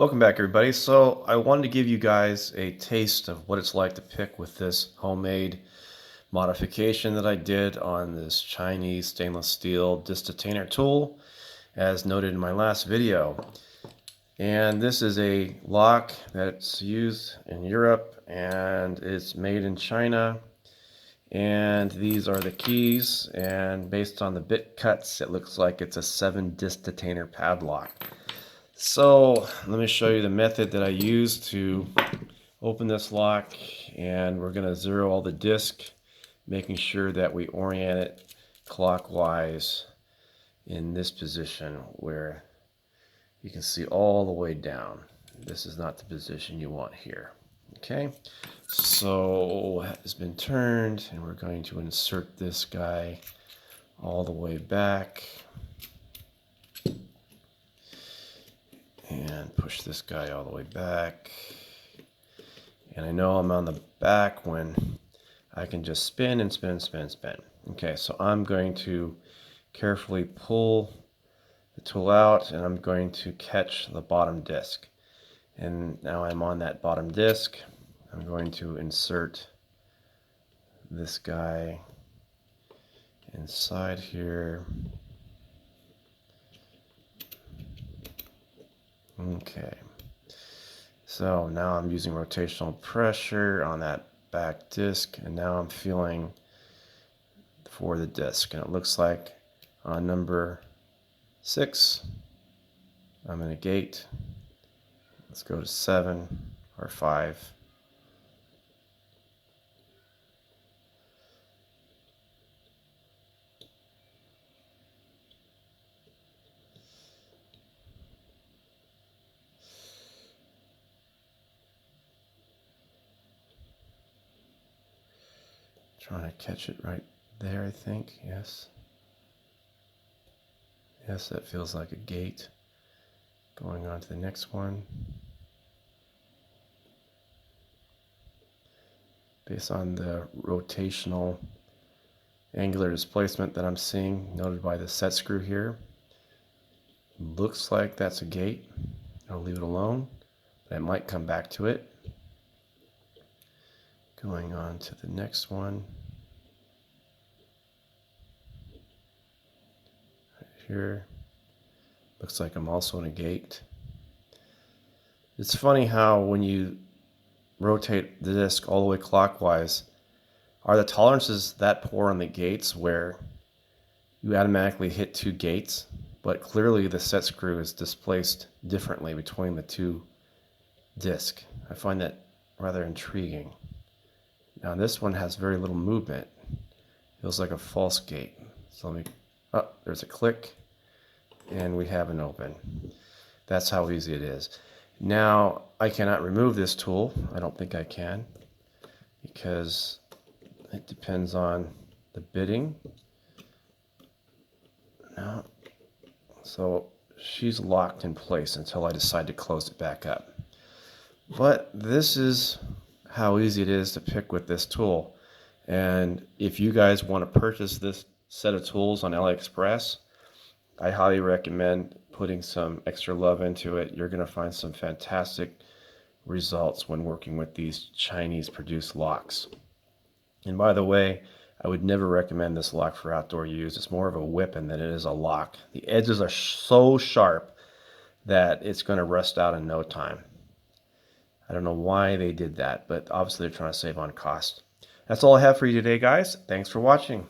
Welcome back, everybody. So I wanted to give you guys a taste of what it's like to pick with this homemade modification that I did on this Chinese stainless steel disc detainer tool, as noted in my last video. And this is a lock that's used in Europe and it's made in China. And these are the keys, and based on the bit cuts, it looks like it's a 7-disc detainer padlock. So let me show you the method that I use to open this lock, and we're going to zero all the disc, making sure that we orient it clockwise in this position where you can see all the way down. This is not the position you want here. Okay, so it's been turned, and we're going to insert this guy all the way back. And push this guy all the way back. And I know I'm on the back when I can just spin and spin, spin, spin. Okay, so I'm going to carefully pull the tool out, and I'm going to catch the bottom disc. And now I'm on that bottom disc. I'm going to insert this guy inside here. Okay, so now I'm using rotational pressure on that back disc, and now I'm feeling for the disc, and it looks like on number 6 I'm in a gate. Let's go to 7 or 5. Trying to catch it right there, I think. Yes. Yes, that feels like a gate. Going on to the next one. Based on the rotational angular displacement that I'm seeing, noted by the set screw here, looks like that's a gate. I'll leave it alone, but I might come back to it. Going on to the next one. Right here. Looks like I'm also in a gate. It's funny how when you rotate the disc all the way clockwise, are the tolerances that poor on the gates where you automatically hit 2 gates, but clearly the set screw is displaced differently between the 2 discs. I find that rather intriguing. Now this one has very little movement. Feels like a false gate. So let me, oh, there's a click, and we have an open. That's how easy it is. Now I cannot remove this tool. I don't think I can, because it depends on the bitting. No. So she's locked in place until I decide to close it back up. But this is how easy it is to pick with this tool. And if you guys want to purchase this set of tools on AliExpress, I highly recommend putting some extra love into it. You're going to find some fantastic results when working with these Chinese produced locks. And by the way, I would never recommend this lock for outdoor use. It's more of a whipping than it is a lock. The edges are so sharp that it's going to rust out in no time. I don't know why they did that, but obviously they're trying to save on cost. That's all I have for you today, guys. Thanks for watching.